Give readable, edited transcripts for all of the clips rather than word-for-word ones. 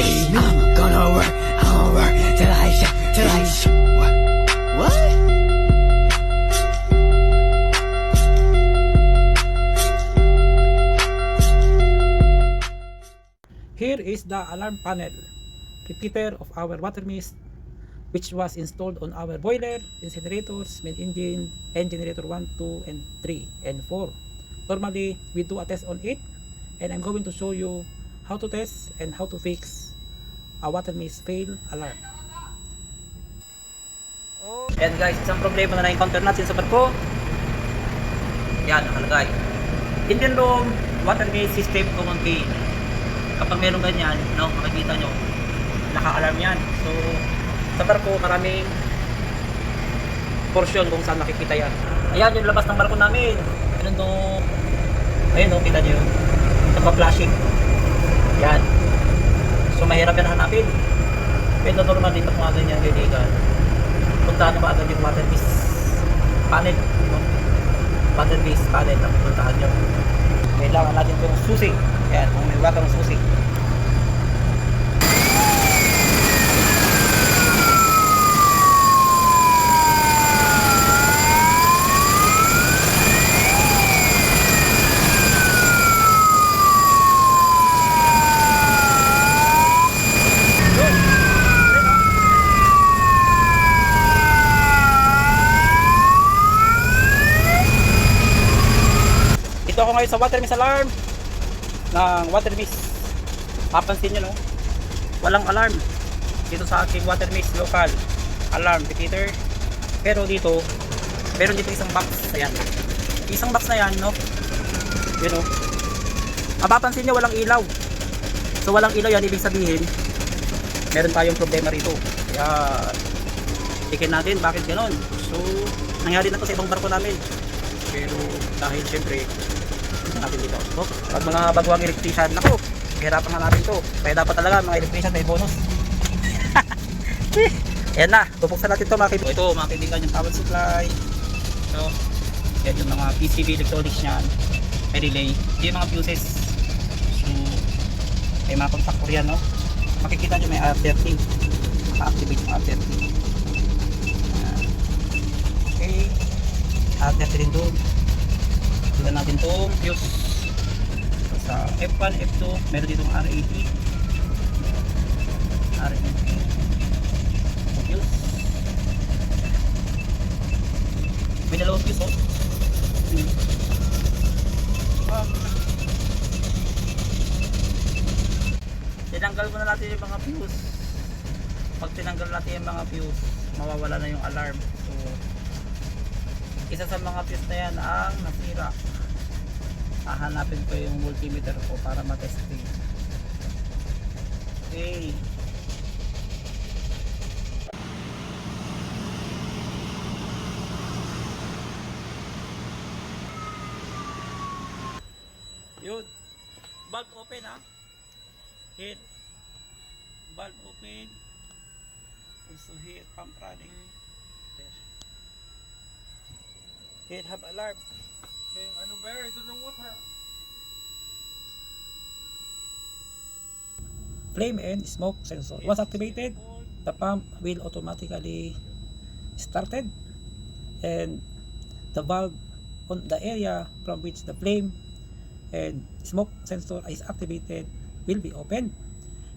say me, I'm gonna work till I shoot. What? Here is the alarm panel, repeater of our water mist, which was installed on our boiler, incinerators, main engine, and generator 1, 2, and 3, and 4. Normally, we do a test on it, and I'm going to show you how to test and how to fix a water mist fail alarm. Ayan guys, isang problema na na-encounter natin sa barko. Yan, nakalagay. Engine room, water mist system common key. Kapag meron ganyan, no, makikita nyo, naka-alarm yan. So, sa barko, maraming portion kung saan makikita yan. Ayan, yung labas ng barko namin. Ayun no, ayun no, kita nyo yun. Nagpa-flashing. Yan. So, mahirap yan hanapin. Pero normal dito kung mga ganyan kaibigan. Puntahan nyo ba agad yung water mist panel, no? Water mist panel ang puntahan nyo. Kailangan natin itong susi. Ayan, kung may water ng susi. Ito ako ngayon sa water mist alarm ng water mist. Papansin nyo, no? Walang alarm dito sa aking water mist local alarm repeater. Pero dito, meron dito isang box. Ayan. Isang box na yan, no? Yun, no? Mapapansin nyo, walang ilaw. So, walang ilaw yan, ibig sabihin, meron tayong problema rito. Kaya, tikin natin bakit ganon. So, nangyari na to sa ibang barko namin. Pero, dahil syempre, natin dito. So, pag mga baguang electrician, nako, hirapan nga natin to. Kaya dapat talaga mga electrician may bonus. Ayan na, bubuksan natin to mga kaibigan. Ito mga kaibigan, yung power supply. So, yan yung mga PCB electronics nyan. May relay. Ito yung mga fuses. So, may mga contactor yan, no? Makikita nyo may R30. Maka-activate yung R30. Okay. R30 rin doon. Tignan natin itong fuse. So, sa F1, F2, meron ditong R80. R80. So, fuse. May dalawang fuse, oh. Tinanggal muna natin yung mga fuse. Pag tinanggal natin yung mga fuse, mawawala na yung alarm. So, isa sa mga fuse na yan ang nasira. Hahanapin ko yung multimeter ko para matesting. Okay. Yun. Valve open, ha. Here. Valve open. Also here, pump running. There. Here, have alarm. Okay, ano ba? Ito na water. Flame and smoke sensor. Once activated, the pump will automatically started, and the valve on the area from which the flame and smoke sensor is activated will be open,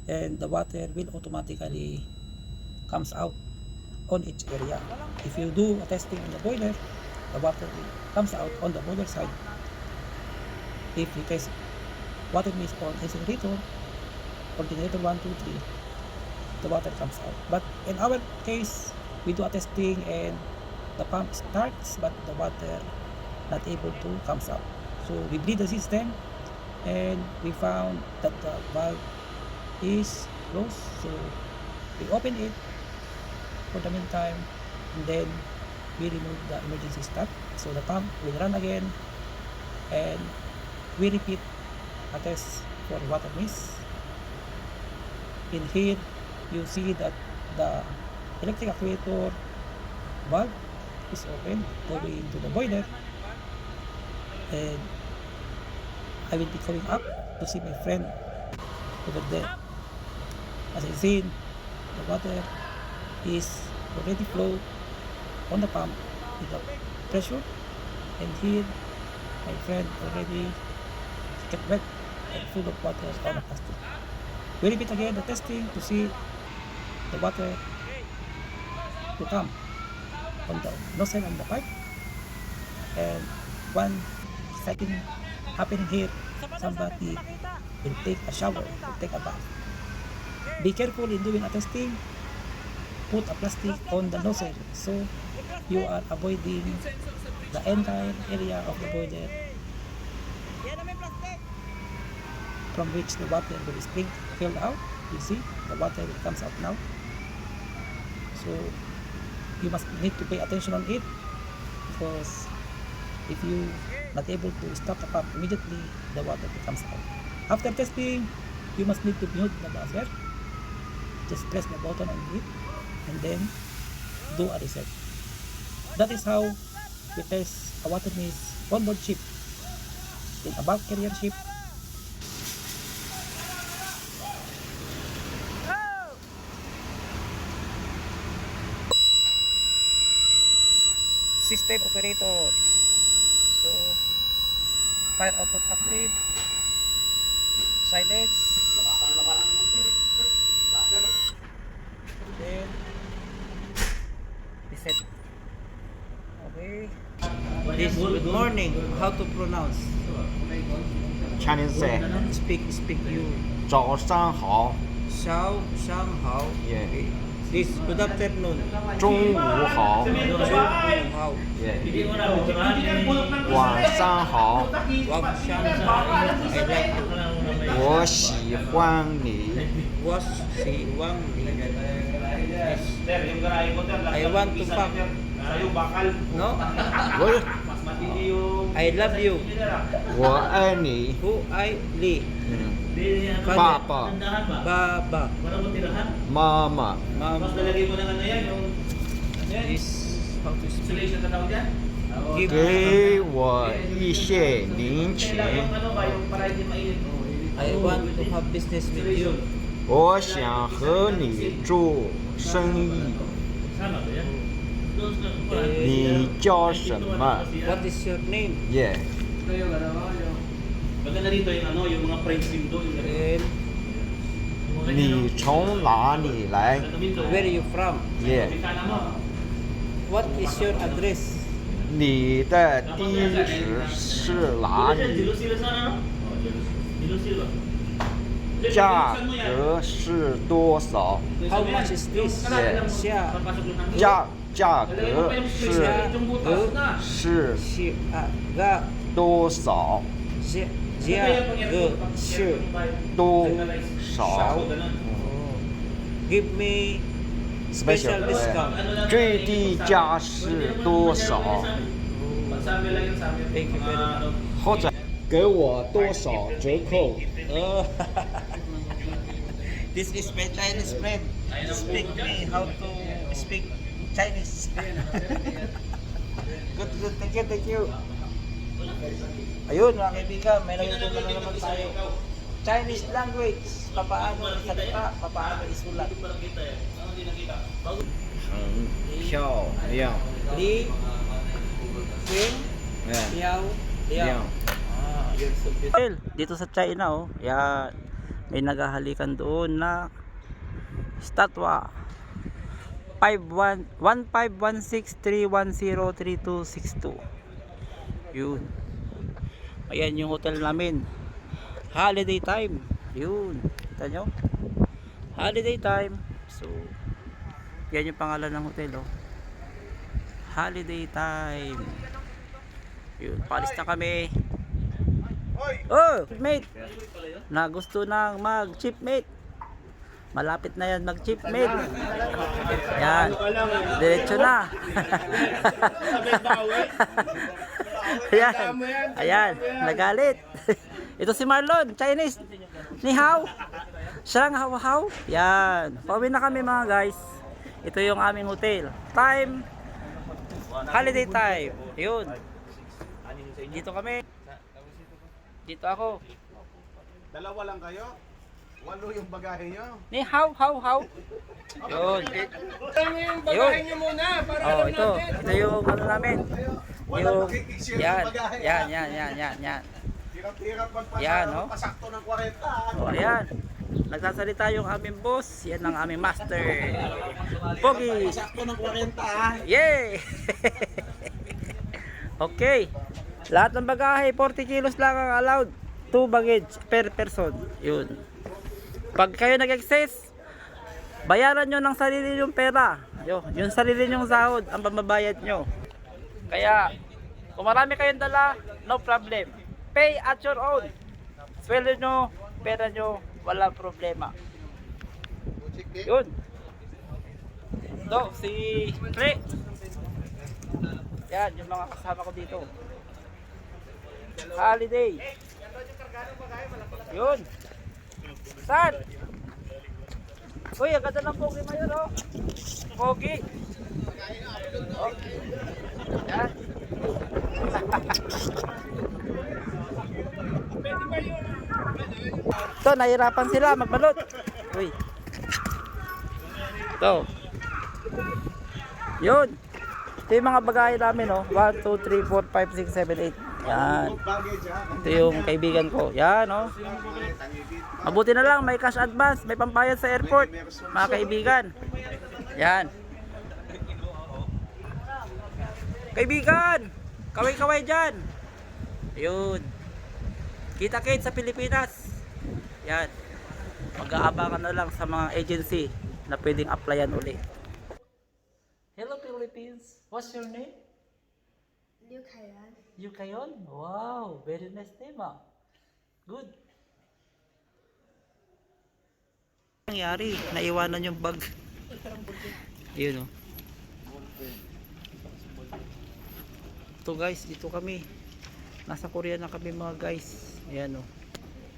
and the water will automatically comes out on each area. If you do a testing on the boiler, the water comes out on the boiler side. If you test water mist on incinerator or generator 1, 2, 3, the water comes out. But in our case, we do a testing and the pump starts, but the water not able to comes out. So we bleed the system, and we found that the valve is closed. So we open it for the meantime, and then we remove the emergency stop, so the pump will run again, and we repeat a test for water mist. In here, you see that the electric actuator valve is open going to the boiler, and I will be going up to see my friend over there. As you seen, the water is already flow on the pump with the pressure, and here my friend already get wet and full of water on the plastic. We repeat again the testing to see the water to come on the nozzle and the pipe. And one second happening here, somebody will take a shower, will take a bath. Be careful in doing a testing. Put a plastic on the nozzle so you are avoiding the entire area of the boiler from which the water will spring filled out. You see the water will comes out now, so you must need to pay attention on it, because if you not able to stop the pump immediately, the water will comes out. After testing, you must need to mute the buzzer. Just press the button on it and then do a reset. That is how we test a water mist on board ship. In a bulk carrier ship, system operator. So fire output active, silence, then reset. Okay. This good morning. How to pronounce? Chinese say Speak you. 早上好 Xiao Shang Hao. Yeah. Okay. This good afternoon. 中午好 Hao. Yeah. 晚上好 Wang Shang Hao. I like you. 我喜欢你 Was si Wang Li. I want to fuck. No? 我 I love you. 我爱你 Who I Li. 爸爸 Baba. 妈妈 Mom. This how to speak. Give 给我一些零钱 I want to have business with you. 我想和你做生意 你叫什么 What is your name? Yeah. Maganda dito yung ano, yung mga friends team doon. And 你从哪里来 where are you from? Yeah. What is your address? 你的地址是哪里 Dilusil sana, no? Dilusil ba? 价格是多少 How much is this? Yeah. Siya. 价格是 Siya. Ga. 多少 Siya. Ga. Siya. 多 Sao. 少 Give me special discount. 最低价是多少 Sabi lang yun sa amin. Thank you very much. 或者给我多少折扣 Oh. This is my Chinese friend. Speak me how to speak Chinese. Good. Thank you. Ayun mga kaibigan, may natutunan na naman tayo. Chinese language. Papaano isalita, papaano isulat. 很漂亮 Li, Xing, 哎 Liao, 亮 You're so beautiful. Dito sa China, oh, yan, may naghahalikan doon na statwa 151631033262. Yun. Ayan yung hotel namin. Holiday time. Yun. Kita nyo? Holiday time. So, yan yung pangalan ng hotel, oh. Holiday time. Yun. Palis na kami. Oh, chipmate. Na gusto nang mag-chipmate. Malapit na yan mag-chipmate. Yan. Diretso na. Ayan. Ayan. Nagalit. Ito si Marlon, Chinese. Ni hao. Siyang hao-hao. Yan. Pauwi na kami mga guys. Ito yung aming hotel. Time. Holiday time. Yun. Dito kami. Dito ako. Dalawa lang kayo? Walo yung bagahe nyo. Ni how. Yun. Yung bagahe niyo muna para Oh, alam ito. natin. Ito yung ano namin. Yung, nakikishare yan, ng bagahe. yan. Hirap-hirap Yan, no? pasakto ng 40. O, ayan. Nagsasalita yung aming boss. Yan ang aming master. Pogi. Pasakto ng 40 Yay! Okay. Lahat ng bagahe, 40 kilos lang ang allowed. 2 baggage per person. Yun. Pag kayo nag-excess, bayaran nyo ng sarili yung pera. Yung sarili nyong sahod, ang pamabayad nyo. Kaya, kung marami kayong dala, no problem. Pay at your own. Sweldo nyo, pera nyo, walang problema. Yun. Ito, si Pre. Yan, yung mga kasama ko dito. Holiday. Yun. Saan? Uy, ang ganda ng pogi ngayon, oh. Pogi. Oh. Yan. Ito, nahirapan sila magbalot. Uy. Ito. Yun. Ito yung mga bagahe namin, oh. 1, 2, 3, 4, 5, 6, 7, 8. Yan. Ito yung kaibigan ko. Yan, oh. Mabuti na lang, may cash advance, may pambayad sa airport, mga kaibigan. Yan. Kaibigan, kaway-kaway dyan. Yun. Kita-kit sa Pilipinas. Yan. Mag-aabangan na lang sa mga agency na pwedeng applyan uli. Hello Philippines, what's your name? Liu Kaiyan. Liu Kaiyan? Wow, very nice name, ah. Good. Nangyari, naiwanan yung bag. Ayun, oh. Ito guys, dito kami. Nasa Korea na kami mga guys. Ayan, oh.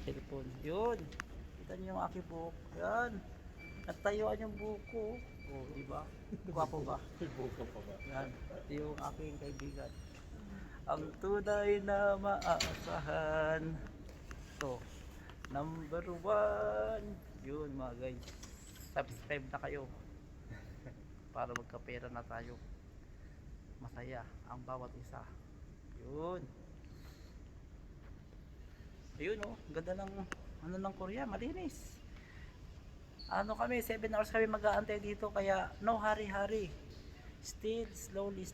Cellphone. Yun. Kita niyo yung aking buhok. Yan. Nagtayuan yung buhok ko. Oh, di ba? Gwapo ba? Yan. Ito yung aking kaibigan. Ang tunay na maaasahan. Ito. Number 1. Yun mga guys. Subscribe na kayo. Para magkapera na tayo. Masaya ang bawat isa. Yun. Ayun, oh, ganda ng ano ng Korea, malinis. Ano kami, 7 hours kami mag-aantay dito kaya no hurry. Still slowly.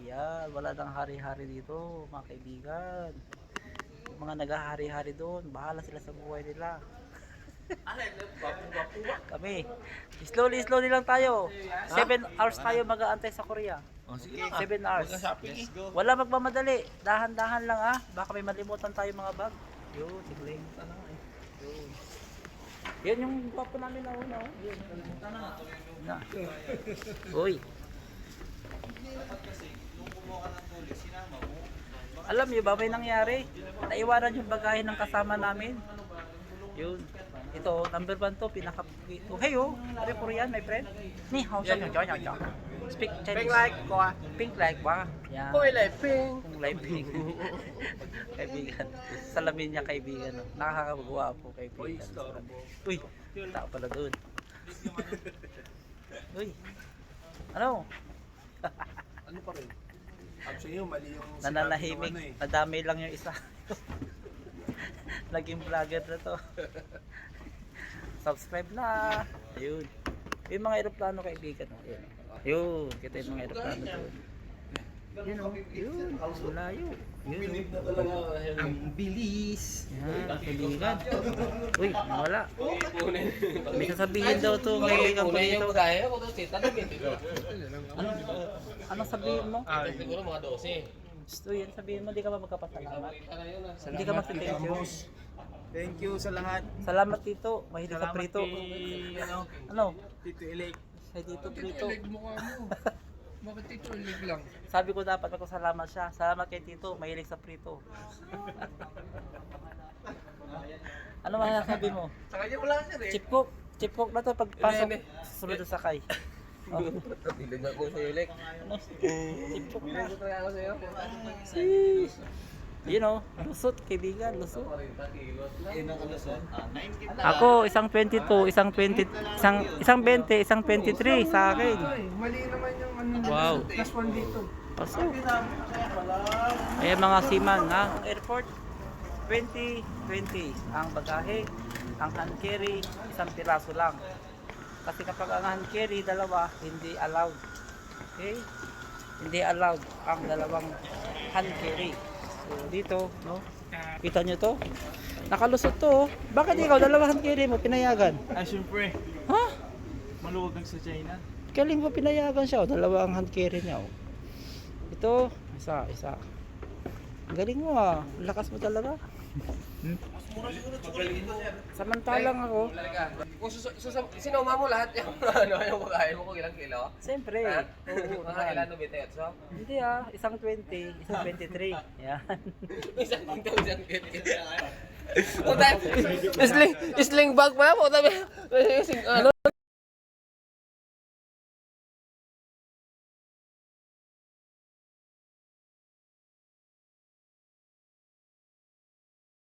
Yan, wala nang hari-hari dito, mga kaibigan. Yung mga nag-hari-hari doon, bahala sila sa buhay nila. Kami, slowly lang tayo. 7 hours tayo mag-aantay sa Korea. 7 hours. Wala magmamadali. Dahan-dahan lang, ah. Baka may malimutan tayo mga bag. Yun, sigling. Yun. Yan yung gwapo namin na una. Yun. Na. Uy. Alam niyo ba may nangyari? Naiwanan yung bagahe ng kasama namin. Yun. Ito, number 1 to, pinaka... Oh, hey, oh. Are you Korean, my friend? Ni hao siya. Speak Chinese. Pink like ba? Yan. Kung ilay, ping. Kung live pink. Kaibigan. Salamin niya kaibigan. No? Nakakagawa po kaibigan. Uy, tao pala doon. Uy. Ano? Ano pa rin? Actually, mali yung Nananahimik. Nadamay lang yung isa. Naging vlogger na to. Subscribe na. Ayun. Yung mga aeroplano kaibigan. Ayun. Yun, kita yung mga aeroplano doon. Yun o, yun, malayo. Yun o. Ang bilis. Yan, kaibigan. Uy, nawala. May sasabihin daw to, kaibigan ko dito. Anong sabihin mo? Siguro mga 12. Gusto yan, sabihin mo, di ka ba magkapasalamat? Hindi ka mag-thank you. Thank you sa lahat. Salamat Tito, mahilig sa prito. Ano? Tito Elek. Kay Tito Prito. Mukha mo. Bakit Tito Elek lang? Sabi ko dapat magpasalamat siya. Salamat kay Tito, mahilig sa prito. Ano masasabi mo? Sa kanya wala siya rin. Chip cook na to pagpasok sunod sa sakay. Oh. Tilag ako sa Elek. Ano? Chip cook na. Tilag ako sa iyo. Sheesh. You know, lusot, kaibigan, lusot. 40 kilos. Ay, nakalusot. 90 Ako, isang 22, isang 20, isang 20, isang 23 sa akin. Mali naman yung ano. Wow. Plus 1 dito. Paso. Ayan mga seaman, ha? Ang airport, 20 ang bagahe, ang hand carry, isang piraso lang. Kasi kapag ang hand carry, dalawa, hindi allowed. Okay? Hindi allowed ang dalawang hand carry. So dito, no? Kita nyo to? Nakalusot to, oh. Bakit ikaw, dalawang hand carry mo, pinayagan? Ay, syempre. Ha? Maluwag sa China. Galing mo pinayagan siya, oh. Dalawa ang hand carry niya, oh. Ito, isa. Ang galing mo, ah. Ang lakas mo talaga. Samantalang ako, Kung sinuma mo lahat yung ano yung pagkain mo kung ilang kilo? siyempre, oo, Mga ilan no bitayo so? hindi ah, isang 20, isang 23. Yan. Isang tinta, isang kilo. Puta, sling bag pa po tabi. Ano